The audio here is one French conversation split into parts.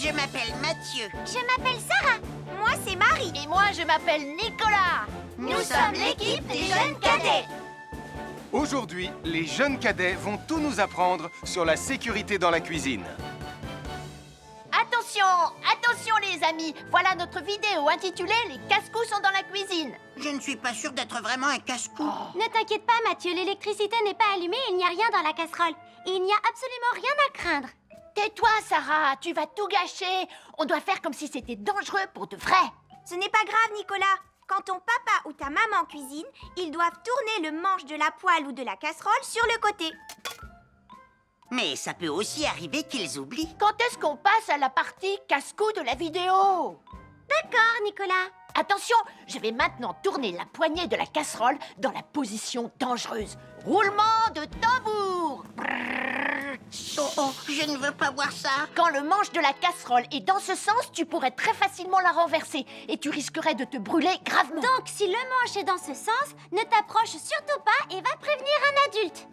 Je m'appelle Mathieu. Je m'appelle Sarah. Moi, c'est Marie. Et moi, je m'appelle Nicolas. Nous sommes l'équipe des jeunes cadets. Aujourd'hui, les jeunes cadets vont tout nous apprendre sur la sécurité dans la cuisine. Attention, attention les amis. Voilà notre vidéo intitulée « Les casse-cou sont dans la cuisine ». Je ne suis pas sûre d'être vraiment un casse-cou. Ne t'inquiète pas, Mathieu, l'électricité n'est pas allumée et il n'y a rien dans la casserole. Il n'y a absolument rien à craindre. Tais-toi, Sarah, tu vas tout gâcher. On doit faire comme si c'était dangereux pour de vrai. Ce n'est pas grave, Nicolas. Quand ton papa ou ta maman cuisine, ils doivent tourner le manche de la poêle ou de la casserole sur le côté. Mais ça peut aussi arriver qu'ils oublient. Quand est-ce qu'on passe à la partie casse-cou de la vidéo? D'accord, Nicolas. Attention, je vais maintenant tourner la poignée de la casserole dans la position dangereuse. Roulement de tambour. Oh, je ne veux pas voir ça. Quand le manche de la casserole est dans ce sens, tu pourrais très facilement la renverser et tu risquerais de te brûler gravement. Donc, si le manche est dans ce sens, ne t'approche surtout pas et va prévenir un adulte.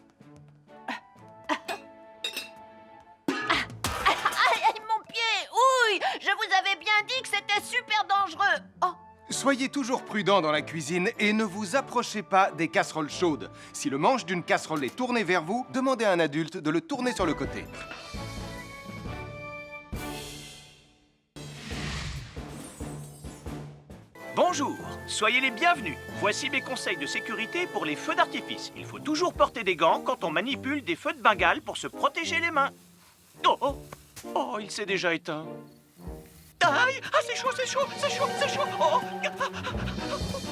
Aïe, mon pied! Ouille! Je vous avais bien dit que c'était super dangereux! Oh! Soyez toujours prudents dans la cuisine et ne vous approchez pas des casseroles chaudes. Si le manche d'une casserole est tourné vers vous, demandez à un adulte de le tourner sur le côté. Bonjour, soyez les bienvenus. Voici mes conseils de sécurité pour les feux d'artifice. Il faut toujours porter des gants quand on manipule des feux de Bengale pour se protéger les mains. Oh, oh, oh, il s'est déjà éteint. Aïe, ah, c'est chaud, c'est chaud, c'est chaud, c'est chaud. Oh.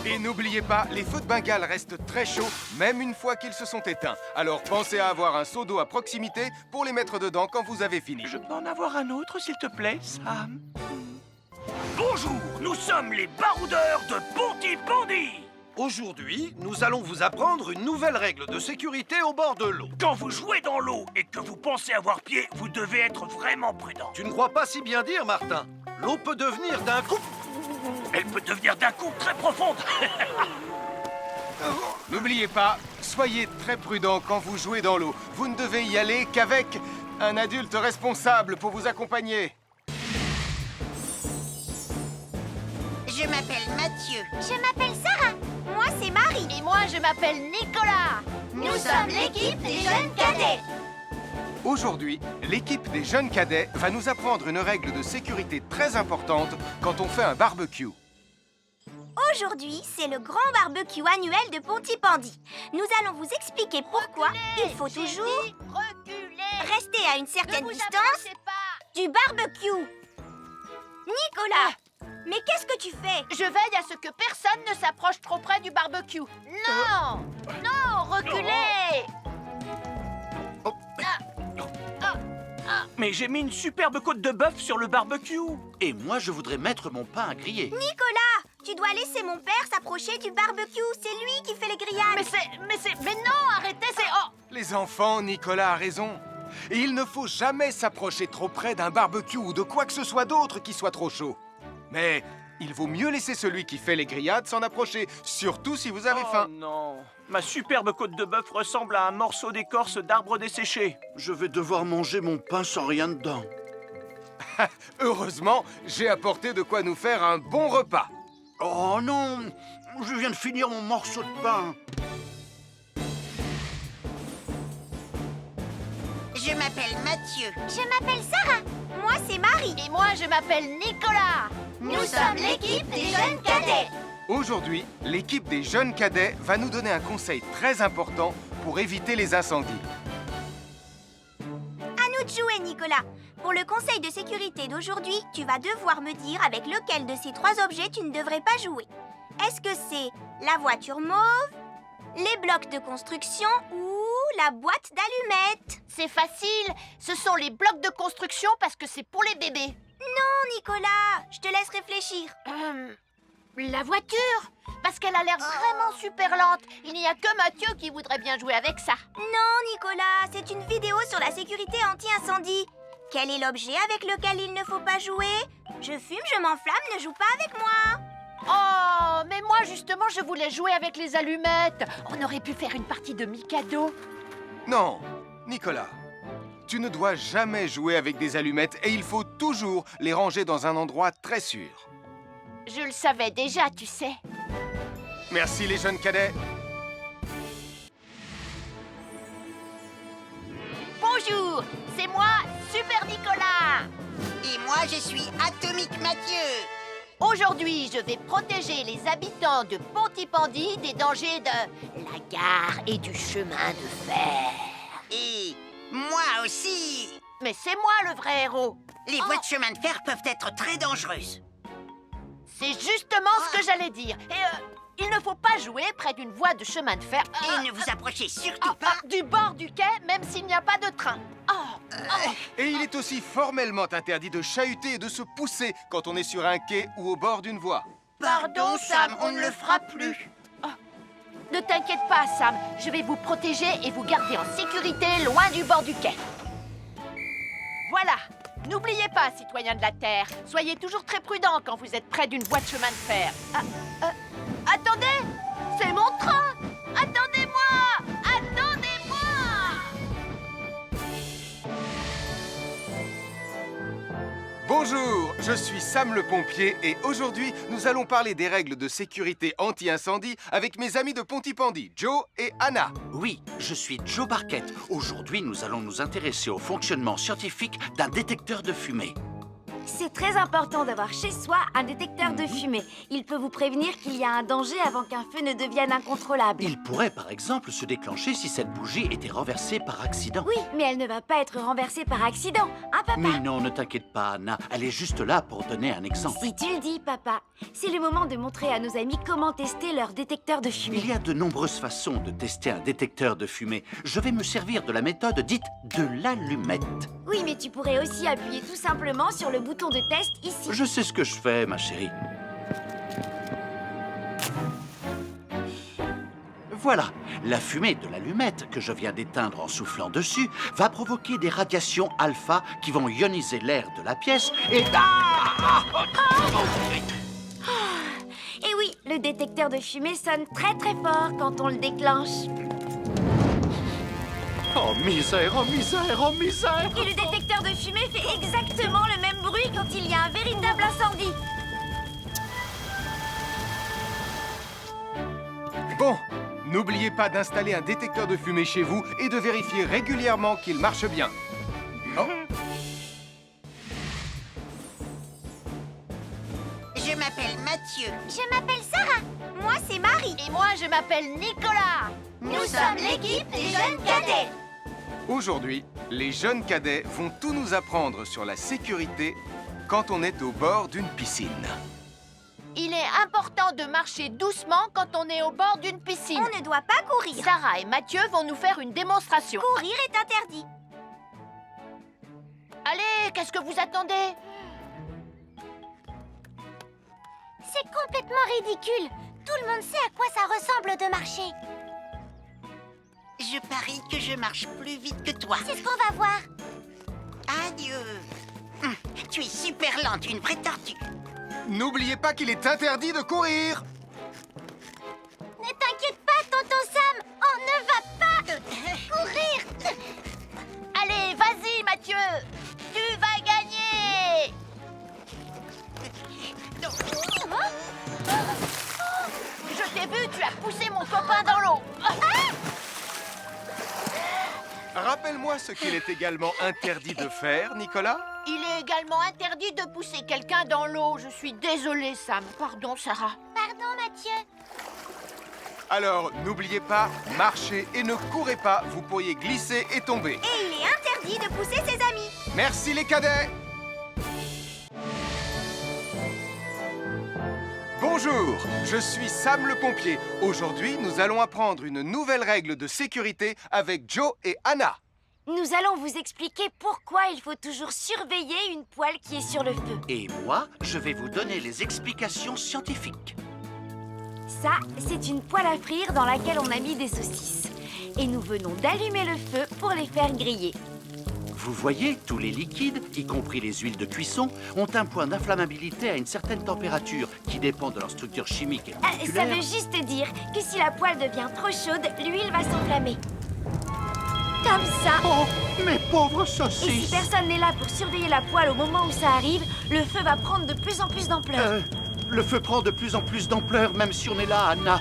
Et n'oubliez pas, les feux de Bengale restent très chauds, même une fois qu'ils se sont éteints. Alors pensez à avoir un seau d'eau à proximité pour les mettre dedans quand vous avez fini. Je peux en avoir un autre, s'il te plaît, Sam? Bonjour, nous sommes les baroudeurs de Pontypandy. Aujourd'hui, nous allons vous apprendre une nouvelle règle de sécurité au bord de l'eau. Quand vous jouez dans l'eau et que vous pensez avoir pied, vous devez être vraiment prudent. Tu ne crois pas si bien dire, Martin? L'eau peut devenir d'un coup... Elle peut devenir d'un coup très profonde. N'oubliez pas, soyez très prudents quand vous jouez dans l'eau. Vous ne devez y aller qu'avec un adulte responsable pour vous accompagner. Je m'appelle Mathieu. Je m'appelle Sarah. Moi, c'est Marie. Et moi, je m'appelle Nicolas. Nous sommes l'équipe des jeunes cadets. Aujourd'hui, l'équipe des jeunes cadets va nous apprendre une règle de sécurité très importante quand on fait un barbecue. Aujourd'hui, c'est le grand barbecue annuel de Pontypandy. Nous allons vous expliquer pourquoi il faut J'ai toujours dit reculer. rester à une certaine Ne vous distance approchez pas. du barbecue. Nicolas, mais qu'est-ce que tu fais? Je veille à ce que personne ne s'approche trop près du barbecue. Non! Non, reculez! Mais j'ai mis une superbe côte de bœuf sur le barbecue. Et moi, je voudrais mettre mon pain à griller. Nicolas, tu dois laisser mon père s'approcher du barbecue. C'est lui qui fait les grillades. Mais non, arrêtez, c'est... Oh! Les enfants, Nicolas a raison. Et il ne faut jamais s'approcher trop près d'un barbecue ou de quoi que ce soit d'autre qui soit trop chaud. Mais il vaut mieux laisser celui qui fait les grillades s'en approcher, surtout si vous avez faim. Oh non, ma superbe côte de bœuf ressemble à un morceau d'écorce d'arbre desséché. Je vais devoir manger mon pain sans rien dedans. Heureusement, j'ai apporté de quoi nous faire un bon repas. Oh non, je viens de finir mon morceau de pain. Je m'appelle Mathieu. Je m'appelle Sarah. Moi, c'est Marie. Et moi, je m'appelle Nicolas. Nous sommes l'équipe des jeunes cadets. Aujourd'hui, l'équipe des jeunes cadets va nous donner un conseil très important pour éviter les incendies. À nous de jouer, Nicolas. Pour le conseil de sécurité d'aujourd'hui, tu vas devoir me dire avec lequel de ces trois objets tu ne devrais pas jouer. Est-ce que c'est la voiture mauve, les blocs de construction ou la boîte d'allumettes? C'est facile, ce sont les blocs de construction parce que c'est pour les bébés. Non, Nicolas, je te laisse réfléchir. La voiture, parce qu'elle a l'air vraiment super lente. Il n'y a que Mathieu qui voudrait bien jouer avec ça. Non, Nicolas, c'est une vidéo sur la sécurité anti-incendie. Quel est l'objet avec lequel il ne faut pas jouer? Je fume, je m'enflamme, ne joue pas avec moi. Oh, mais moi justement, je voulais jouer avec les allumettes. On aurait pu faire une partie de Mikado. Non, Nicolas, Tu ne dois jamais jouer avec des allumettes et il faut toujours les ranger dans un endroit très sûr. Je le savais déjà, tu sais. Merci les jeunes cadets. Bonjour, c'est moi, Super Nicolas. Et moi, je suis Atomique Mathieu. Aujourd'hui, je vais protéger les habitants de Pontypandy des dangers de la gare et du chemin de fer. Et moi aussi. Mais c'est moi le vrai héros. Les voies de chemin de fer peuvent être très dangereuses. C'est justement ce que j'allais dire. Et il ne faut pas jouer près d'une voie de chemin de fer. Et ne vous approchez surtout pas. Du bord du quai, même s'il n'y a pas de train. Et il est aussi formellement interdit de chahuter et de se pousser quand on est sur un quai ou au bord d'une voie. Pardon, Sam, on ne le fera plus. Ne t'inquiète pas, Sam. Je vais vous protéger et vous garder en sécurité loin du bord du quai. Voilà. N'oubliez pas, citoyens de la Terre, soyez toujours très prudents quand vous êtes près d'une voie de chemin de fer. Attendez! C'est mon train! Attendez-moi! Attendez-moi! Bonjour, je suis Sam le pompier et aujourd'hui, nous allons parler des règles de sécurité anti-incendie avec mes amis de Pontypandy, Joe et Anna. Oui, je suis Joe Barquette. Aujourd'hui, nous allons nous intéresser au fonctionnement scientifique d'un détecteur de fumée. C'est très important d'avoir chez soi un détecteur de fumée. Il peut vous prévenir qu'il y a un danger avant qu'un feu ne devienne incontrôlable. Il pourrait, par exemple, se déclencher si cette bougie était renversée par accident. Oui, mais elle ne va pas être renversée par accident, hein, papa? Mais non, ne t'inquiète pas, Anna. Elle est juste là pour donner un exemple. Si tu le dis, papa. C'est le moment de montrer à nos amis comment tester leur détecteur de fumée. Il y a de nombreuses façons de tester un détecteur de fumée. Je vais me servir de la méthode dite de l'allumette. Oui, mais tu pourrais aussi appuyer tout simplement sur le bouton de test ici. Je sais ce que je fais, ma chérie. Voilà, la fumée de l'allumette que je viens d'éteindre en soufflant dessus va provoquer des radiations alpha qui vont ioniser l'air de la pièce et... Et oui, le détecteur de fumée sonne très très fort quand on le déclenche. Oh misère, oh misère, oh misère! Et le détecteur de fumée fait exactement le même bruit quand il y a un véritable incendie. Bon, n'oubliez pas d'installer un détecteur de fumée chez vous et de vérifier régulièrement qu'il marche bien. Oh. Je m'appelle Mathieu. Je m'appelle Sarah. Moi, c'est Marie. Et moi, je m'appelle Nicolas. Nous sommes l'équipe des jeunes cadets. Aujourd'hui, les jeunes cadets vont tout nous apprendre sur la sécurité quand on est au bord d'une piscine. Il est important de marcher doucement quand on est au bord d'une piscine. On ne doit pas courir. Sarah et Mathieu vont nous faire une démonstration. Courir est interdit. Allez, qu'est-ce que vous attendez? C'est complètement ridicule. Tout le monde sait à quoi ça ressemble de marcher. Je parie que je marche plus vite que toi. C'est ce qu'on va voir. Adieu. Tu es super lente, une vraie tortue. N'oubliez pas qu'il est interdit de courir. Ne t'inquiète pas, tonton Sam. On ne va pas courir. Allez, vas-y, Mathieu. Tu vas gagner. Je t'ai vu, tu as poussé mon copain dans l'eau. Rappelle-moi ce qu'il est également interdit de faire, Nicolas. Il est également interdit de pousser quelqu'un dans l'eau. Je suis désolée, Sam. Pardon, Sarah. Pardon, Mathieu. Alors, n'oubliez pas, marchez et ne courez pas, vous pourriez glisser et tomber. Et il est interdit de pousser ses amis. Merci les cadets. Bonjour, je suis Sam le pompier. Aujourd'hui, nous allons apprendre une nouvelle règle de sécurité avec Joe et Anna. Nous allons vous expliquer pourquoi il faut toujours surveiller une poêle qui est sur le feu. Et moi, je vais vous donner les explications scientifiques. Ça, c'est une poêle à frire dans laquelle on a mis des saucisses. Et nous venons d'allumer le feu pour les faire griller. Vous voyez, tous les liquides, y compris les huiles de cuisson, ont un point d'inflammabilité à une certaine température qui dépend de leur structure chimique et Ça moléculaire. veut juste dire que si la poêle devient trop chaude, l'huile va s'enflammer. Comme ça. Oh, mais pauvre Et si saucisse. personne n'est là pour surveiller la poêle au moment où ça arrive, le feu va prendre de plus en plus d'ampleur. Le feu prend de plus en plus d'ampleur, même si on est là, Anna.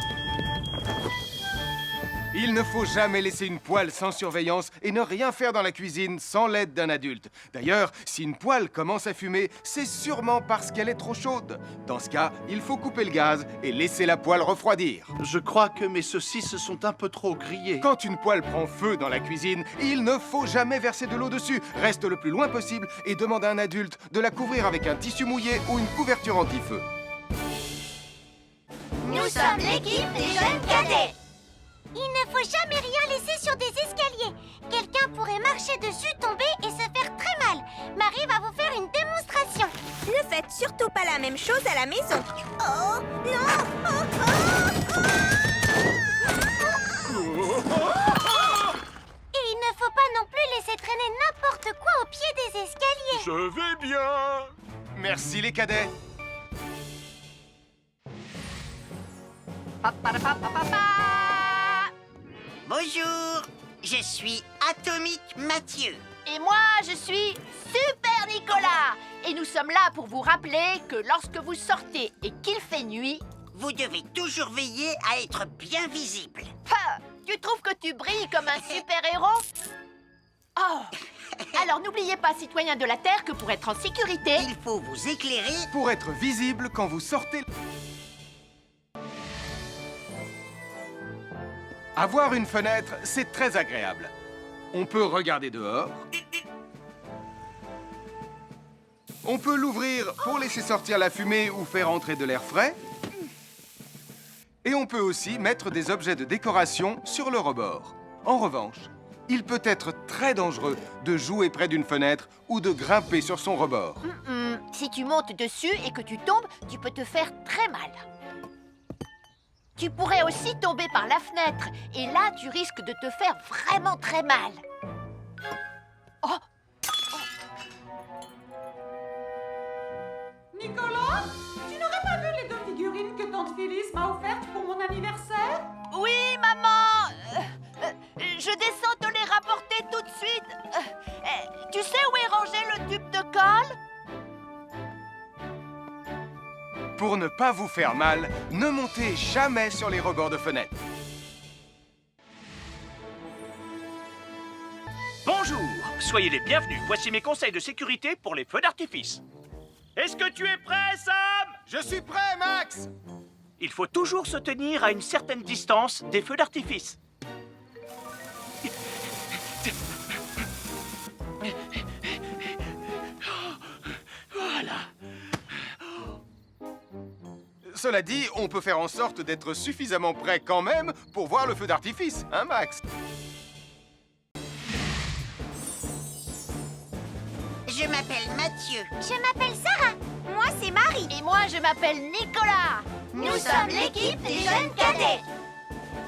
Il ne faut jamais laisser une poêle sans surveillance et ne rien faire dans la cuisine sans l'aide d'un adulte. D'ailleurs, si une poêle commence à fumer, c'est sûrement parce qu'elle est trop chaude. Dans ce cas, il faut couper le gaz et laisser la poêle refroidir. Je crois que mes saucisses sont un peu trop grillées. Quand une poêle prend feu dans la cuisine, il ne faut jamais verser de l'eau dessus. Reste le plus loin possible et demande à un adulte de la couvrir avec un tissu mouillé ou une couverture anti-feu. Nous sommes l'équipe des jeunes cadets. Il ne faut jamais rien laisser sur des escaliers. Quelqu'un pourrait marcher dessus, tomber et se faire très mal. Marie va vous faire une démonstration. Ne faites surtout pas la même chose à la maison. Oh, non! Et il ne faut pas non plus laisser traîner n'importe quoi au pied des escaliers. Je vais bien. Merci les cadets. Bonjour, je suis Atomique Mathieu. Et moi, je suis Super Nicolas. Et nous sommes là pour vous rappeler que lorsque vous sortez et qu'il fait nuit... Vous devez toujours veiller à être bien visible. Ha! Tu trouves que tu brilles comme un super-héros? Oh! Alors n'oubliez pas, citoyens de la Terre, que pour être en sécurité... Il faut vous éclairer. Pour être visible quand vous sortez... Avoir une fenêtre, c'est très agréable. On peut regarder dehors. On peut l'ouvrir pour laisser sortir la fumée ou faire entrer de l'air frais. Et on peut aussi mettre des objets de décoration sur le rebord. En revanche, il peut être très dangereux de jouer près d'une fenêtre ou de grimper sur son rebord. Si tu montes dessus et que tu tombes, tu peux te faire très mal. Tu pourrais aussi tomber par la fenêtre. Et là, tu risques de te faire vraiment très mal. Oh! Nicolas, tu n'aurais pas vu les 2 figurines que tante Phyllis m'a offertes pour mon anniversaire? Oui, maman! Je descends te les rapporter tout de suite. Tu sais où est rangé le tube de colle? Pour ne pas vous faire mal, ne montez jamais sur les rebords de fenêtres. Bonjour, soyez les bienvenus. Voici mes conseils de sécurité pour les feux d'artifice. Est-ce que tu es prêt, Sam? Je suis prêt, Max! Il faut toujours se tenir à une certaine distance des feux d'artifice. Voilà. Cela dit, on peut faire en sorte d'être suffisamment prêt quand même pour voir le feu d'artifice, hein, Max? Je m'appelle Mathieu. Je m'appelle Sarah. Moi, c'est Marie. Et moi, je m'appelle Nicolas. Nous sommes l'équipe des jeunes cadets.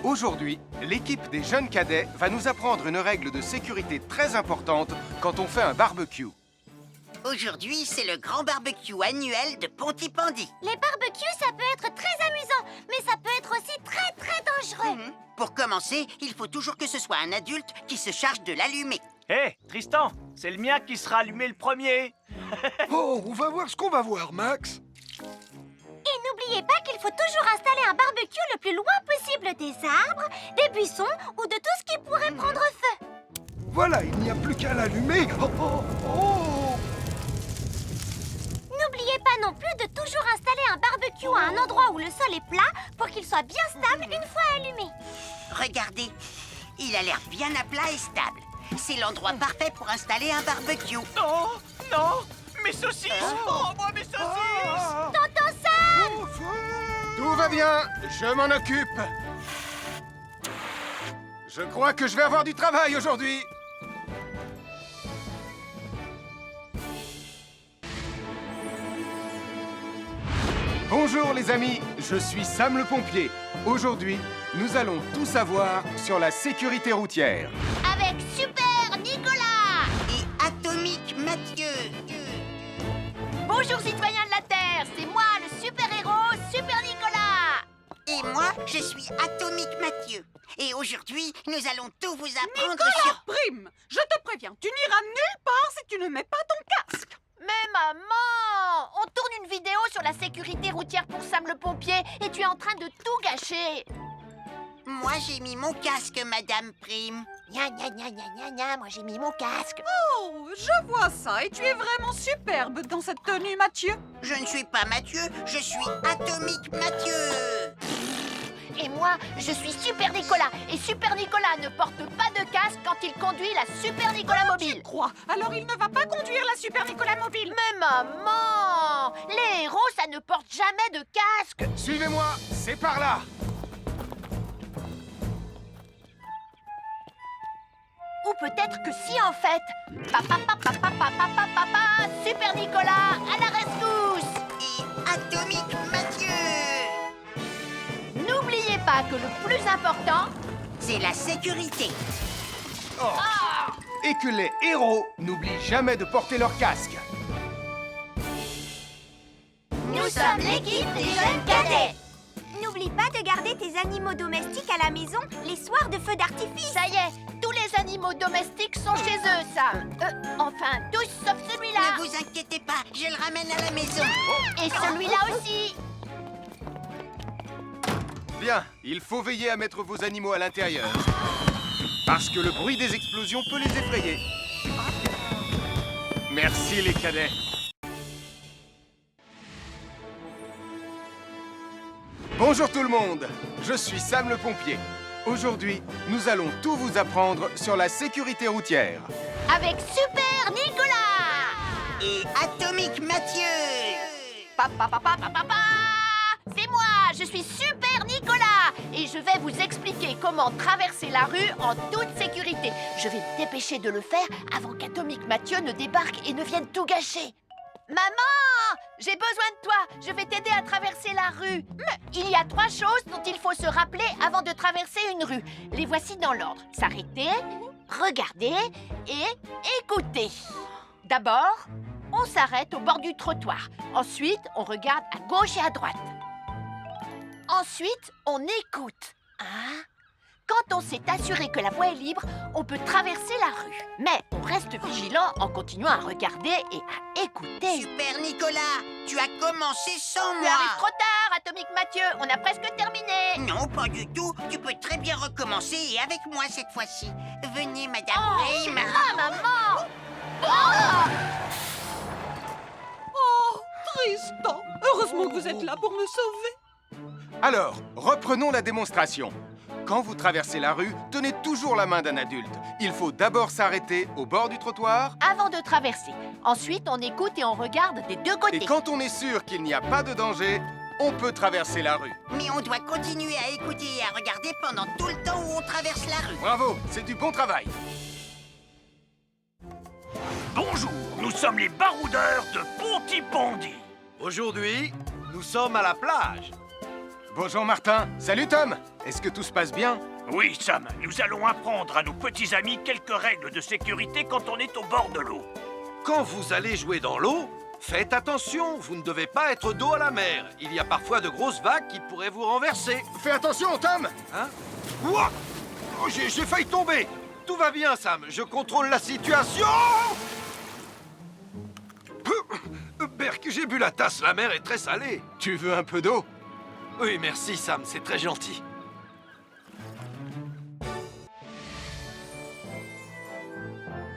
Aujourd'hui, l'équipe des jeunes cadets va nous apprendre une règle de sécurité très importante quand on fait un barbecue. Aujourd'hui, c'est le grand barbecue annuel de Pontypandy. Les barbecues, ça peut être très amusant, mais ça peut être aussi très très dangereux. Pour commencer, il faut toujours que ce soit un adulte qui se charge de l'allumer. Hé, Tristan, c'est le mien qui sera allumé le premier. Oh, on va voir ce qu'on va voir, Max. Et n'oubliez pas qu'il faut toujours installer un barbecue le plus loin possible des arbres, des buissons ou de tout ce qui pourrait prendre feu. Voilà, il n'y a plus qu'à l'allumer. Oh, oh, oh. N'oubliez pas non plus de toujours installer un barbecue à un endroit où le sol est plat pour qu'il soit bien stable une fois allumé. Regardez, il a l'air bien à plat et stable. C'est l'endroit parfait pour installer un barbecue. Non, non, mes saucisses. Oh, moi, mes saucisses. Tonton Sam! Tout va bien, je m'en occupe. Je crois que je vais avoir du travail aujourd'hui. Bonjour les amis, je suis Sam le pompier. Aujourd'hui, nous allons tout savoir sur la sécurité routière. Avec Super Nicolas. Et Atomique Mathieu. Bonjour, citoyens de la Terre. C'est moi, le super-héros Super Nicolas. Et moi, je suis Atomique Mathieu. Et aujourd'hui, nous allons tout vous apprendre Nicolas sur... Prime, je te préviens, tu n'iras nulle part si tu ne mets pas ton casque. Mais maman, on tourne une vidéo sur la sécurité routière pour Sam le pompier et tu es en train de tout gâcher. Moi, j'ai mis mon casque, Madame Prime. Gna gna gna gna gna gna, moi j'ai mis mon casque. Oh, je vois ça et tu es vraiment superbe dans cette tenue, Mathieu. Je ne suis pas Mathieu, je suis Atomique Mathieu. Et moi, je suis Super Nicolas. Et Super Nicolas ne porte pas de casque quand il conduit la Super Nicolas mobile. Crois, alors il ne va pas conduire la Super Nicolas mobile. Mais maman, les héros, ça ne porte jamais de casque. Suivez-moi, c'est par là. Ou peut-être que si en fait. Papa, papa, papa, papa, papa, Super Nicolas, à la rescousse. Et Atomique Mathieu. N'oubliez pas que le plus important, C'est la sécurité. Et que les héros n'oublient jamais de porter leur casque. nous sommes l'équipe des jeunes cadets. N'oublie pas de garder tes animaux domestiques à la maison les soirs de feu d'artifice. Ça y est, tous les animaux domestiques sont chez eux, Sam. Enfin, tous sauf celui-là. Ne vous inquiétez pas, je le ramène à la maison. Et celui-là aussi. Bien, il faut veiller à mettre vos animaux à l'intérieur. Parce que le bruit des explosions peut les effrayer. Merci les cadets. Bonjour tout le monde, je suis Sam le pompier. Aujourd'hui, nous allons tout vous apprendre sur la sécurité routière. Avec Super Nicolas. Et Atomique Mathieu. Papa, papa, papa, papa. C'est moi, je suis Super Nicolas. Et je vais vous expliquer comment traverser la rue en toute sécurité. Je vais me dépêcher de le faire avant qu'Atomique Mathieu ne débarque et ne vienne tout gâcher. Maman, j'ai besoin de toi. Je vais t'aider à traverser la rue. Mais il y a 3 choses dont il faut se rappeler avant de traverser une rue. Les voici dans l'ordre. S'arrêter, regarder et écouter. D'abord, on s'arrête au bord du trottoir. Ensuite, on regarde à gauche et à droite. Ensuite, on écoute. Hein? Quand on s'est assuré que la voie est libre, on peut traverser la rue. Mais on reste vigilant en continuant à regarder et à écouter. Super Nicolas, tu as commencé sans Tu moi. arrives trop tard, Atomique Mathieu. On a presque terminé. Non, pas du tout. Tu peux très bien recommencer et avec moi cette fois-ci. Venez, Madame Prime. Ah, maman! Oh! Oh, Tristan, heureusement que vous êtes là pour me sauver. Alors, reprenons la démonstration. Quand vous traversez la rue, tenez toujours la main d'un adulte. Il faut d'abord s'arrêter au bord du trottoir. Avant de traverser. Ensuite, on écoute et on regarde des deux côtés. Et quand on est sûr qu'il n'y a pas de danger, on peut traverser la rue. Mais on doit continuer à écouter et à regarder pendant tout le temps où on traverse la rue. Bravo, c'est du bon travail. Bonjour, nous sommes les baroudeurs de Pontypandy. Aujourd'hui, nous sommes à la plage. Bonjour Martin. Salut Tom. Est-ce que tout se passe bien? Oui, Sam, nous allons apprendre à nos petits amis quelques règles de sécurité quand on est au bord de l'eau. Quand vous allez jouer dans l'eau, faites attention, vous ne devez pas être dos à la mer. Il y a parfois de grosses vagues qui pourraient vous renverser. Fais attention Tom. Hein? Ouah! Oh, j'ai failli tomber. Tout va bien, Sam, je contrôle la situation. Berk, j'ai bu la tasse, la mer est très salée. Tu veux un peu d'eau? Oui, merci, Sam, c'est très gentil.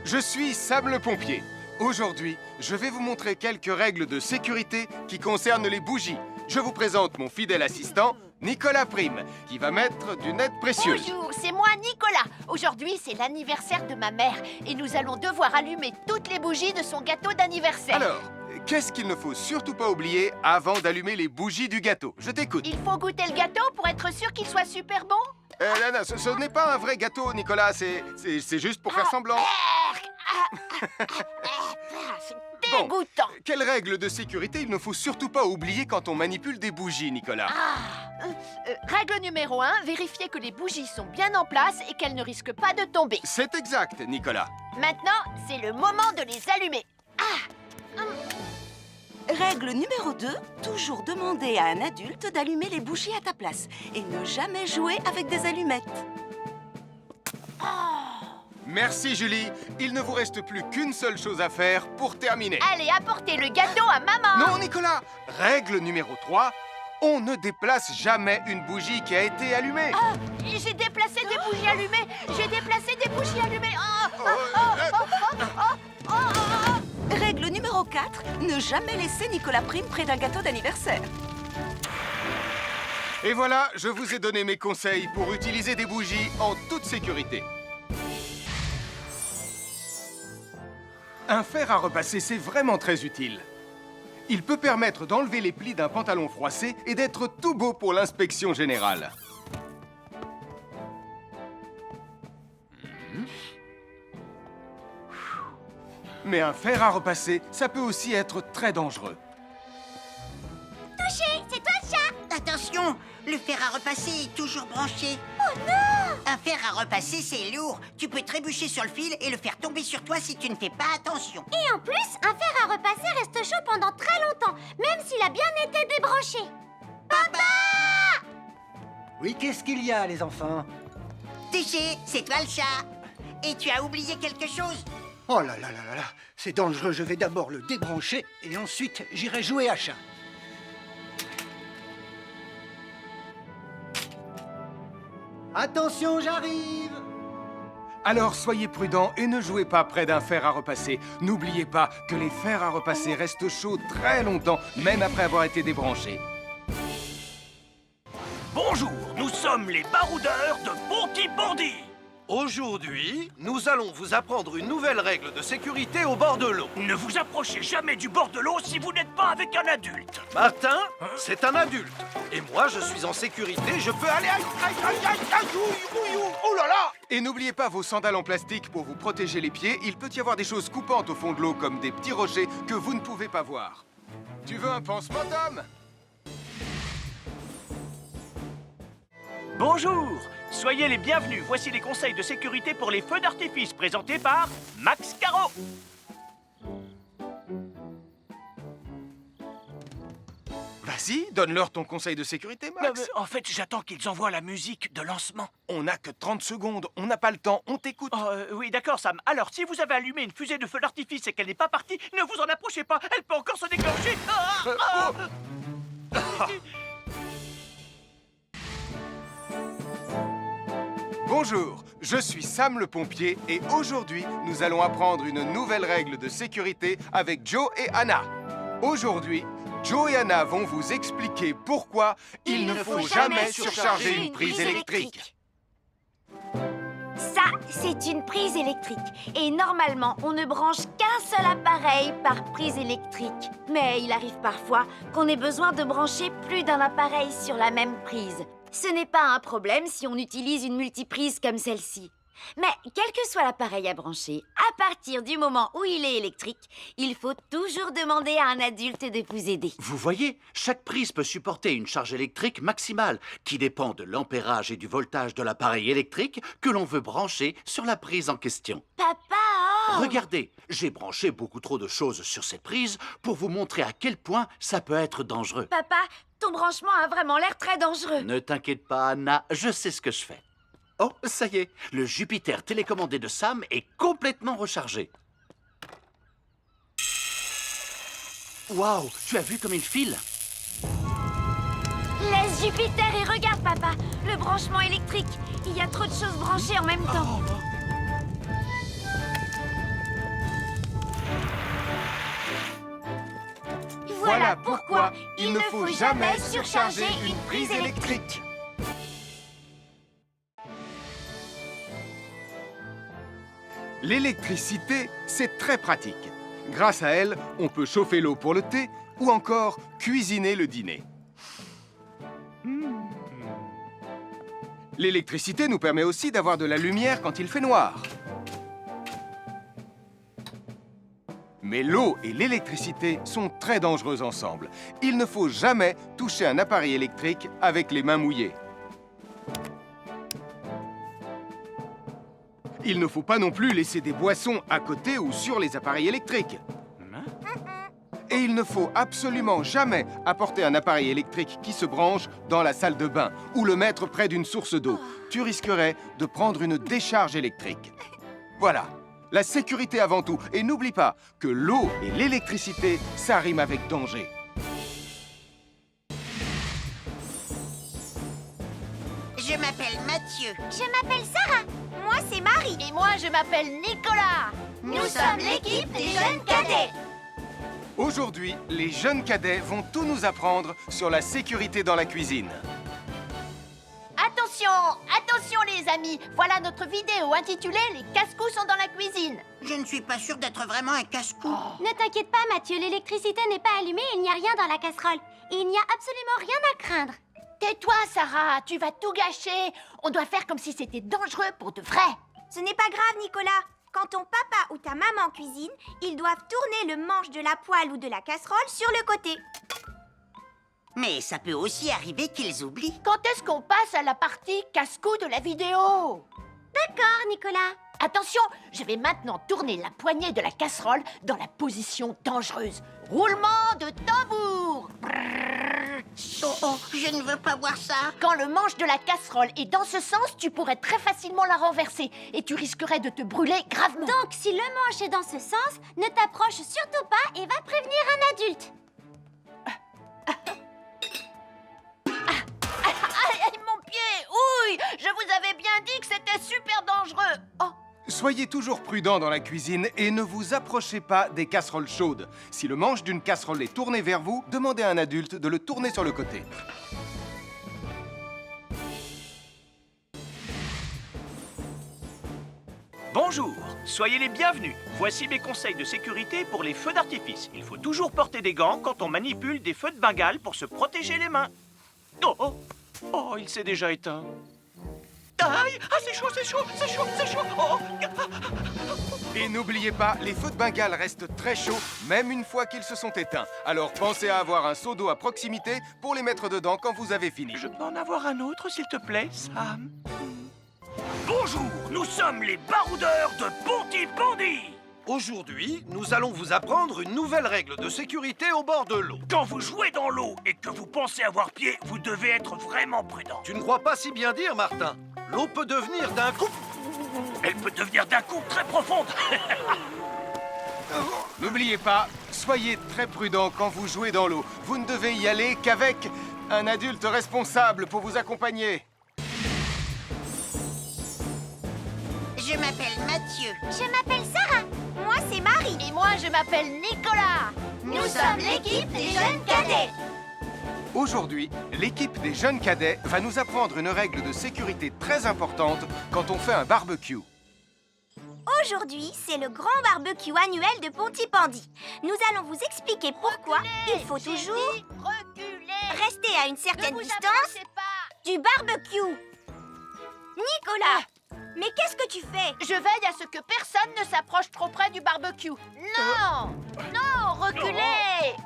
Je suis Sam le pompier. Aujourd'hui, je vais vous montrer quelques règles de sécurité qui concernent les bougies. Je vous présente mon fidèle assistant, Nicolas Prime, qui va mettre d'une aide précieuse. Bonjour, c'est moi Nicolas. Aujourd'hui, c'est l'anniversaire de ma mère et nous allons devoir allumer toutes les bougies de son gâteau d'anniversaire. Alors, qu'est-ce qu'il ne faut surtout pas oublier avant d'allumer les bougies du gâteau? Je t'écoute. Il faut goûter le gâteau pour être sûr qu'il soit super bon. Non, ce n'est pas un vrai gâteau, Nicolas. C'est juste pour faire semblant. C'est dégoûtant. Quelles règles de sécurité il ne faut surtout pas oublier quand on manipule des bougies, Nicolas? Règle numéro 1, vérifier que les bougies sont bien en place et qu'elles ne risquent pas de tomber. C'est exact, Nicolas. Maintenant, c'est le moment de les allumer. Règle numéro 2, toujours demander à un adulte d'allumer les bougies à ta place et ne jamais jouer avec des allumettes. Merci Julie. Il ne vous reste plus qu'une seule chose à faire pour terminer. Allez, apportez le gâteau à maman. Non, Nicolas! Règle numéro 3, on ne déplace jamais une bougie qui a été allumée. Ah, j'ai déplacé des bougies allumées. J'ai déplacé des bougies allumées. Règle numéro 4, ne jamais laisser Nicolas Prime près d'un gâteau d'anniversaire. Et voilà, je vous ai donné mes conseils pour utiliser des bougies en toute sécurité. Un fer à repasser, c'est vraiment très utile. Il peut permettre d'enlever les plis d'un pantalon froissé et d'être tout beau pour l'inspection générale. Mais un fer à repasser, ça peut aussi être très dangereux. Touché, c'est toi le chat. Attention, le fer à repasser est toujours branché. Oh non! Un fer à repasser, c'est lourd. Tu peux trébucher sur le fil et le faire tomber sur toi si tu ne fais pas attention. Et en plus, un fer à repasser reste chaud pendant très longtemps, même s'il a bien été débranché. Papa! Oui, qu'est-ce qu'il y a, les enfants? Touché, c'est toi le chat. Et tu as oublié quelque chose? Oh là là là là là, c'est dangereux, je vais d'abord le débrancher et ensuite j'irai jouer à chat. Attention, j'arrive! Alors soyez prudents et ne jouez pas près d'un fer à repasser. N'oubliez pas que les fers à repasser restent chauds très longtemps, même après avoir été débranchés. Bonjour, nous sommes les baroudeurs de Bonty-Bondy. Aujourd'hui, nous allons vous apprendre une nouvelle règle de sécurité au bord de l'eau. Ne vous approchez jamais du bord de l'eau si vous n'êtes pas avec un adulte. Martin, c'est un adulte. Et moi, je suis en sécurité, je peux aller... Aïe, aïe, aïe, aïe, aïe, ouïe, ouïe, oh là là! Et n'oubliez pas vos sandales en plastique pour vous protéger les pieds. Il peut y avoir des choses coupantes au fond de l'eau, comme des petits rochers que vous ne pouvez pas voir. Tu veux un pansement, Tom? Bonjour, soyez les bienvenus. Voici les conseils de sécurité pour les feux d'artifice présentés par Max Caro. Vas-y, donne-leur ton conseil de sécurité, Max. En fait, j'attends qu'ils envoient la musique de lancement. On n'a que 30 secondes, on n'a pas le temps, on t'écoute. Oui, d'accord, Sam. Alors, si vous avez allumé une fusée de feu d'artifice et qu'elle n'est pas partie, ne vous en approchez pas. Elle peut encore se déclencher. Bonjour, je suis Sam le pompier et aujourd'hui, nous allons apprendre une nouvelle règle de sécurité avec Joe et Anna. Aujourd'hui, Joe et Anna vont vous expliquer pourquoi il ne faut jamais surcharger une prise électrique. Ça, c'est une prise électrique. Et normalement, on ne branche qu'un seul appareil par prise électrique. Mais il arrive parfois qu'on ait besoin de brancher plus d'un appareil sur la même prise. Ce n'est pas un problème si on utilise une multiprise comme celle-ci. Mais quel que soit l'appareil à brancher, à partir du moment où il est électrique, il faut toujours demander à un adulte de vous aider. Vous voyez, chaque prise peut supporter une charge électrique maximale qui dépend de l'ampérage et du voltage de l'appareil électrique que l'on veut brancher sur la prise en question. Papa, oh! Regardez, j'ai branché beaucoup trop de choses sur cette prise pour vous montrer à quel point ça peut être dangereux. Papa, ton branchement a vraiment l'air très dangereux. Ne t'inquiète pas, Anna, je sais ce que je fais. Oh, ça y est, le Jupiter télécommandé de Sam est complètement rechargé. Waouh, tu as vu comme il file? Laisse Jupiter et regarde, papa. Le branchement électrique. Il y a trop de choses branchées en même temps. Voilà pourquoi il ne faut jamais surcharger une prise électrique. L'électricité, c'est très pratique. Grâce à elle, on peut chauffer l'eau pour le thé ou encore cuisiner le dîner. L'électricité nous permet aussi d'avoir de la lumière quand il fait noir. Mais l'eau et l'électricité sont très dangereuses ensemble. Il ne faut jamais toucher un appareil électrique avec les mains mouillées. Il ne faut pas non plus laisser des boissons à côté ou sur les appareils électriques. Et il ne faut absolument jamais apporter un appareil électrique qui se branche dans la salle de bain ou le mettre près d'une source d'eau. Tu risquerais de prendre une décharge électrique. Voilà, la sécurité avant tout. Et n'oublie pas que l'eau et l'électricité, ça rime avec danger. Je m'appelle Mathieu. Je m'appelle Sarah. Moi, c'est Marie. Et moi, je m'appelle Nicolas. Nous sommes l'équipe des jeunes cadets. Aujourd'hui, les jeunes cadets vont tout nous apprendre sur la sécurité dans la cuisine. Attention, attention les amis. Voilà notre vidéo intitulée « Les casse-cou sont dans la cuisine ». Je ne suis pas sûre d'être vraiment un casse-cou. Ne t'inquiète pas, Mathieu, l'électricité n'est pas allumée et il n'y a rien dans la casserole. Et il n'y a absolument rien à craindre. Tais-toi, Sarah, tu vas tout gâcher. On doit faire comme si c'était dangereux pour de vrai. Ce n'est pas grave, Nicolas. Quand ton papa ou ta maman cuisine, ils doivent tourner le manche de la poêle ou de la casserole sur le côté. Mais ça peut aussi arriver qu'ils oublient. Quand est-ce qu'on passe à la partie casse-cou de la vidéo? D'accord, Nicolas. Attention, je vais maintenant tourner la poignée de la casserole dans la position dangereuse. Roulement de tambour. Oh, je ne veux pas voir ça. Quand le manche de la casserole est dans ce sens, tu pourrais très facilement la renverser et tu risquerais de te brûler gravement. Donc, si le manche est dans ce sens, ne t'approche surtout pas et va prévenir un adulte. Aïe, mon pied! Ouille! Je vous avais bien dit que c'était super dangereux! Oh! Soyez toujours prudents dans la cuisine et ne vous approchez pas des casseroles chaudes. Si le manche d'une casserole est tourné vers vous, demandez à un adulte de le tourner sur le côté. Bonjour, soyez les bienvenus. Voici mes conseils de sécurité pour les feux d'artifice. Il faut toujours porter des gants quand on manipule des feux de Bengale pour se protéger les mains. Oh, oh, oh, il s'est déjà éteint. Aïe, ah, c'est chaud, c'est chaud, c'est chaud, c'est chaud. Oh. Et n'oubliez pas, les feux de Bengale restent très chauds, même une fois qu'ils se sont éteints. Alors pensez à avoir un seau d'eau à proximité pour les mettre dedans quand vous avez fini. Je peux en avoir un autre, s'il te plaît, Sam? Bonjour, nous sommes les baroudeurs de Pontypandy. Aujourd'hui, nous allons vous apprendre une nouvelle règle de sécurité au bord de l'eau. Quand vous jouez dans l'eau et que vous pensez avoir pied, vous devez être vraiment prudent. Tu ne crois pas si bien dire, Martin? L'eau peut devenir d'un coup... Elle peut devenir d'un coup très profonde. N'oubliez pas, soyez très prudents quand vous jouez dans l'eau. Vous ne devez y aller qu'avec un adulte responsable pour vous accompagner. Je m'appelle Mathieu. Je m'appelle Sarah. Moi, c'est Marie. Et moi, je m'appelle Nicolas. Nous sommes l'équipe des jeunes cadets. Aujourd'hui, l'équipe des jeunes cadets va nous apprendre une règle de sécurité très importante quand on fait un barbecue. Aujourd'hui, c'est le grand barbecue annuel de Pontypandy. Nous allons vous expliquer pourquoi il faut toujours rester à une certaine distance du barbecue. Nicolas, mais qu'est-ce que tu fais? Je veille à ce que personne ne s'approche trop près du barbecue. Non! Non, reculez!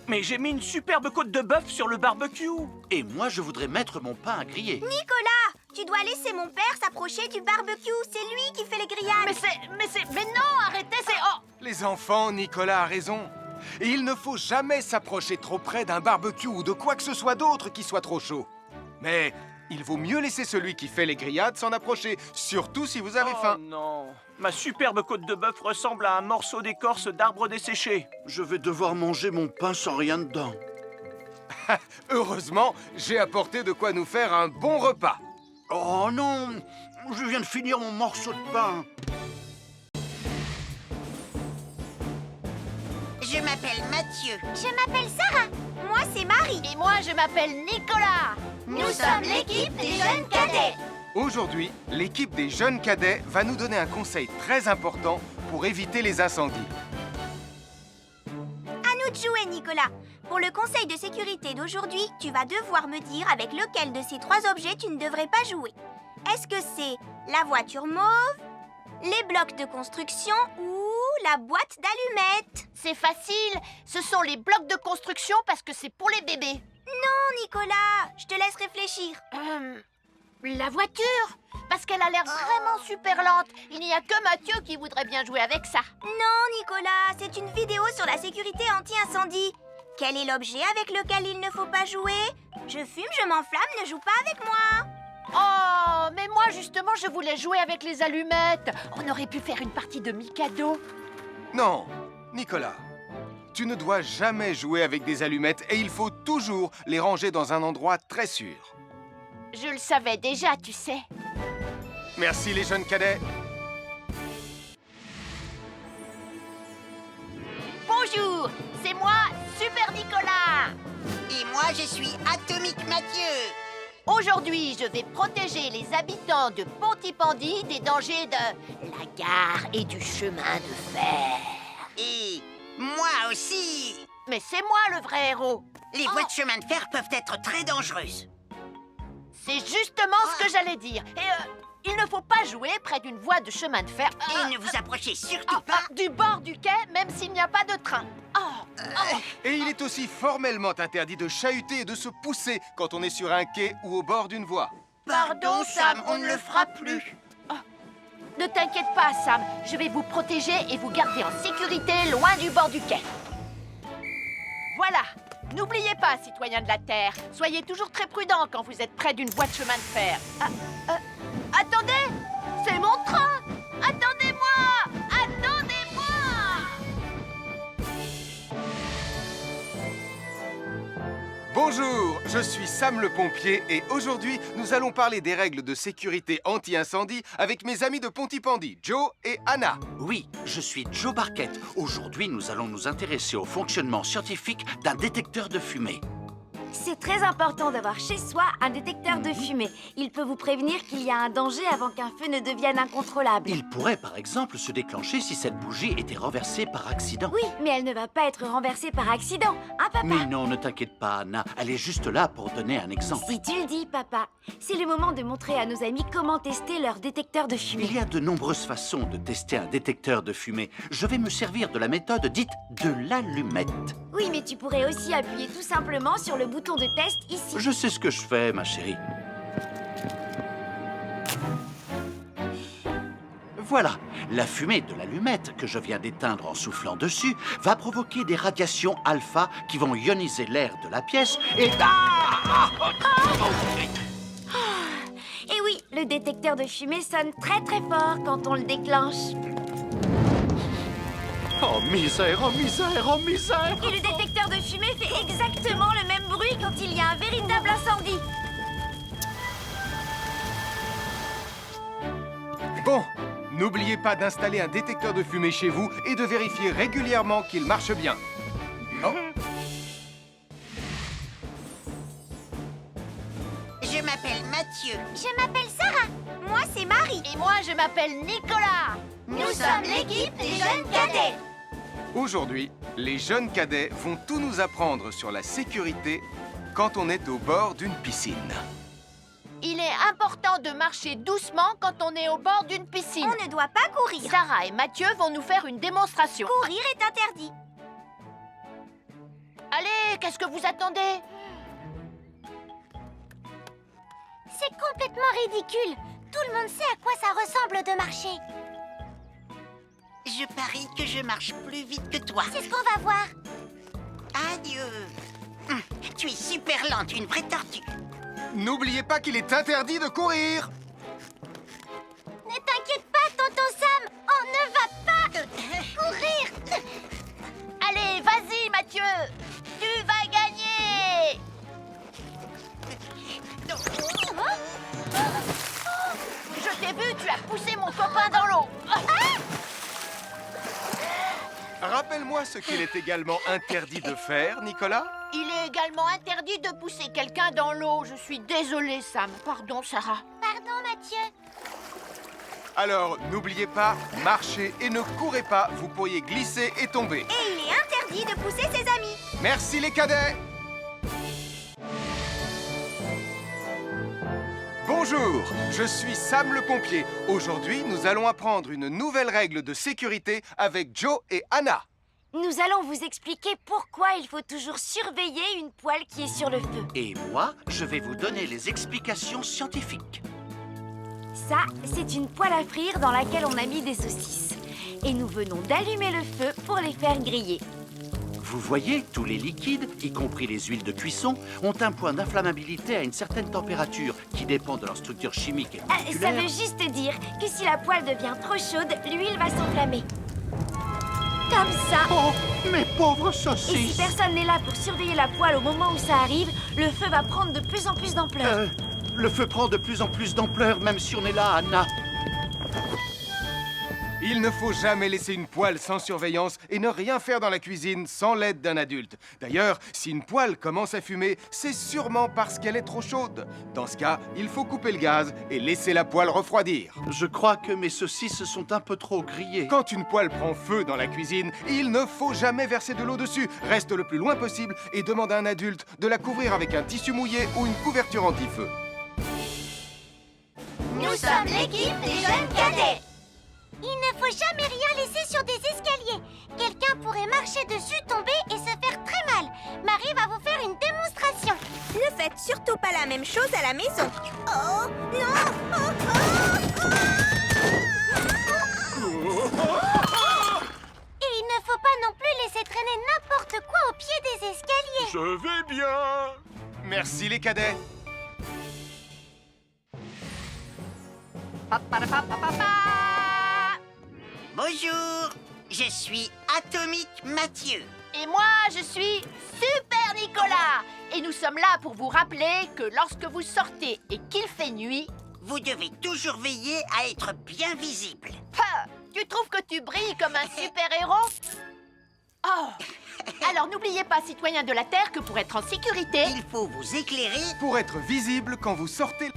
Mais j'ai mis une superbe côte de bœuf sur le barbecue. Et moi, je voudrais mettre mon pain à griller. Nicolas, tu dois laisser mon père s'approcher du barbecue. C'est lui qui fait les grillades. Mais non, arrêtez, c'est... Oh! Les enfants, Nicolas a raison. Et il ne faut jamais s'approcher trop près d'un barbecue ou de quoi que ce soit d'autre qui soit trop chaud. Mais il vaut mieux laisser celui qui fait les grillades s'en approcher, surtout si vous avez faim. Oh non, ma superbe côte de bœuf ressemble à un morceau d'écorce d'arbre desséché. Je vais devoir manger mon pain sans rien dedans. Heureusement, j'ai apporté de quoi nous faire un bon repas. Oh non! Je viens de finir mon morceau de pain. Je m'appelle Mathieu. Je m'appelle Sarah. Moi, c'est Marie. Et moi, je m'appelle Nicolas. Nous sommes l'équipe des jeunes cadets. Aujourd'hui, l'équipe des jeunes cadets va nous donner un conseil très important pour éviter les incendies. À nous de jouer, Nicolas. Pour le conseil de sécurité d'aujourd'hui, tu vas devoir me dire avec lequel de ces trois objets tu ne devrais pas jouer. Est-ce que c'est la voiture mauve, les blocs de construction ou la boîte d'allumettes? C'est facile, ce sont les blocs de construction parce que c'est pour les bébés. Non, Nicolas, je te laisse réfléchir. La voiture, parce qu'elle a l'air vraiment super lente. Il n'y a que Mathieu qui voudrait bien jouer avec ça. Non, Nicolas, c'est une vidéo sur la sécurité anti-incendie. Quel est l'objet avec lequel il ne faut pas jouer? Je fume, je m'enflamme, ne joue pas avec moi. Oh, mais moi, justement, je voulais jouer avec les allumettes. On aurait pu faire une partie de Mikado. Non, Nicolas. Tu ne dois jamais jouer avec des allumettes et il faut toujours les ranger dans un endroit très sûr. Je le savais déjà, tu sais. Merci les jeunes cadets. Bonjour, c'est moi, Super Nicolas. Et moi, je suis Atomique Mathieu. Aujourd'hui, je vais protéger les habitants de Pontypandy des dangers de la gare et du chemin de fer. Et moi aussi. Mais c'est moi le vrai héros. Les voies de chemin de fer peuvent être très dangereuses. C'est justement ce que j'allais dire. Et il ne faut pas jouer près d'une voie de chemin de fer. Et ne vous approchez surtout pas Du bord du quai, même s'il n'y a pas de train. Et il est aussi formellement interdit de chahuter et de se pousser quand on est sur un quai ou au bord d'une voie. Pardon, Sam, on ne le fera plus. Ne t'inquiète pas, Sam. Je vais vous protéger et vous garder en sécurité loin du bord du quai. Voilà. N'oubliez pas, citoyens de la Terre, soyez toujours très prudents quand vous êtes près d'une voie de chemin de fer. Attendez! C'est mon train! Attendez-moi! Attendez-moi! Bonjour, je suis Sam le pompier et aujourd'hui, nous allons parler des règles de sécurité anti-incendie avec mes amis de Pontypandy, Joe et Anna. Oui, je suis Joe Barquette. Aujourd'hui, nous allons nous intéresser au fonctionnement scientifique d'un détecteur de fumée. C'est très important d'avoir chez soi un détecteur de fumée. Il peut vous prévenir qu'il y a un danger avant qu'un feu ne devienne incontrôlable. Il pourrait, par exemple, se déclencher si cette bougie était renversée par accident. Oui, mais elle ne va pas être renversée par accident, hein, papa? Mais non, ne t'inquiète pas, Anna. Elle est juste là pour donner un exemple. Si tu le dis, papa. C'est le moment de montrer à nos amis comment tester leur détecteur de fumée. Il y a de nombreuses façons de tester un détecteur de fumée. Je vais me servir de la méthode dite de l'allumette. Oui, mais tu pourrais aussi appuyer tout simplement sur le bouton de test ici. Je sais ce que je fais, ma chérie. Voilà, la fumée de l'allumette que je viens d'éteindre en soufflant dessus va provoquer des radiations alpha qui vont ioniser l'air de la pièce et... Et oui, le détecteur de fumée sonne très très fort quand on le déclenche. Oh misère, oh misère, oh misère! Et le détecteur de fumée fait exactement le même bruit quand il y a un véritable incendie. Bon, n'oubliez pas d'installer un détecteur de fumée chez vous et de vérifier régulièrement qu'il marche bien. Oh. Je m'appelle Mathieu. Je m'appelle Sarah. Moi, c'est Marie. Et moi, je m'appelle Nicolas. Nous sommes l'équipe des jeunes cadets. Aujourd'hui, les jeunes cadets vont tout nous apprendre sur la sécurité quand on est au bord d'une piscine. Il est important de marcher doucement quand on est au bord d'une piscine. On ne doit pas courir. Sarah et Mathieu vont nous faire une démonstration. Courir est interdit. Allez, qu'est-ce que vous attendez? C'est complètement ridicule. Tout le monde sait à quoi ça ressemble de marcher. Je parie que je marche plus vite que toi. C'est ce qu'on va voir. Adieu. Tu es super lente, une vraie tortue. N'oubliez pas qu'il est interdit de courir. Ne t'inquiète pas, tonton Sam. On ne va pas courir. Allez, vas-y, Mathieu. Tu vas gagner. Je t'ai vu, tu as poussé mon copain dans l'eau. Rappelle-moi ce qu'il est également interdit de faire, Nicolas. Il est également interdit de pousser quelqu'un dans l'eau. Je suis désolée, Sam. Pardon, Sarah. Pardon, Mathieu. Alors, n'oubliez pas, marchez et ne courez pas, vous pourriez glisser et tomber. Et il est interdit de pousser ses amis. Merci les cadets. Bonjour, je suis Sam le pompier. Aujourd'hui, nous allons apprendre une nouvelle règle de sécurité avec Joe et Anna. Nous allons vous expliquer pourquoi il faut toujours surveiller une poêle qui est sur le feu. Et moi, je vais vous donner les explications scientifiques. Ça, c'est une poêle à frire dans laquelle on a mis des saucisses. Et nous venons d'allumer le feu pour les faire griller. Vous voyez, tous les liquides, y compris les huiles de cuisson, ont un point d'inflammabilité à une certaine température qui dépend de leur structure chimique et Ça moléculaire. veut juste dire que si la poêle devient trop chaude, l'huile va s'enflammer. Comme ça. Oh, mes pauvres Et si saucisses! personne n'est là pour surveiller la poêle au moment où ça arrive, le feu va prendre de plus en plus d'ampleur. Le feu prend de plus en plus d'ampleur, même si on est là, Anna. Il ne faut jamais laisser une poêle sans surveillance et ne rien faire dans la cuisine sans l'aide d'un adulte. D'ailleurs, si une poêle commence à fumer, c'est sûrement parce qu'elle est trop chaude. Dans ce cas, il faut couper le gaz et laisser la poêle refroidir. Je crois que mes saucisses sont un peu trop grillées. Quand une poêle prend feu dans la cuisine, il ne faut jamais verser de l'eau dessus. Reste le plus loin possible et demande à un adulte de la couvrir avec un tissu mouillé ou une couverture anti-feu. Nous sommes l'équipe des jeunes cadets. Il ne faut jamais rien laisser sur des escaliers. Quelqu'un pourrait marcher dessus, tomber et se faire très mal. Marie va vous faire une démonstration. Ne faites surtout pas la même chose à la maison. Oh, non. Et il ne faut pas non plus laisser traîner n'importe quoi au pied des escaliers. Je vais bien. Merci les cadets. Bonjour, je suis Atomique Mathieu. Et moi, je suis Super Nicolas. Et nous sommes là pour vous rappeler que lorsque vous sortez et qu'il fait nuit... Vous devez toujours veiller à être bien visible. Ah, tu trouves que tu brilles comme un super-héros? Oh. Alors n'oubliez pas, citoyens de la Terre, que pour être en sécurité... Il faut vous éclairer pour être visible quand vous sortez.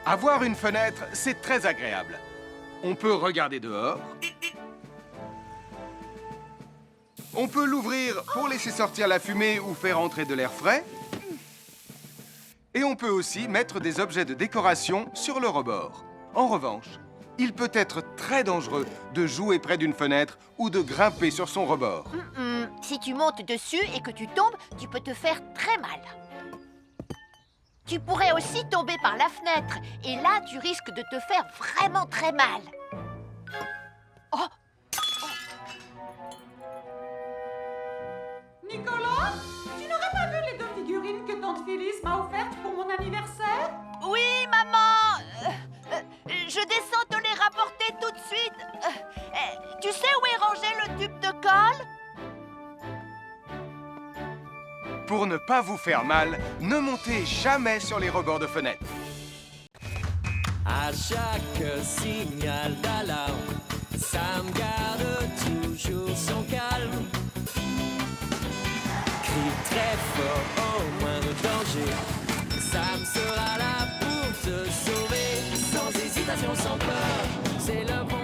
Avoir une fenêtre, c'est très agréable. On peut regarder dehors. On peut l'ouvrir pour laisser sortir la fumée ou faire entrer de l'air frais. Et on peut aussi mettre des objets de décoration sur le rebord. En revanche, il peut être très dangereux de jouer près d'une fenêtre ou de grimper sur son rebord. Si tu montes dessus et que tu tombes, tu peux te faire très mal. Tu pourrais aussi tomber par la fenêtre. Et là, tu risques de te faire vraiment très mal. Oh! Nicolas, tu n'aurais pas vu les 2 figurines que tante Phyllis m'a offertes pour mon anniversaire? Oui, maman! Je descends te les rapporter tout de suite. Tu sais où est rangé le tube de colle? Pour ne pas vous faire mal, ne montez jamais sur les rebords de fenêtres. À chaque signal d'alarme, Sam garde toujours son calme. Crie très fort au moindre danger, Sam sera là pour te sauver. Sans hésitation, sans peur, c'est le bon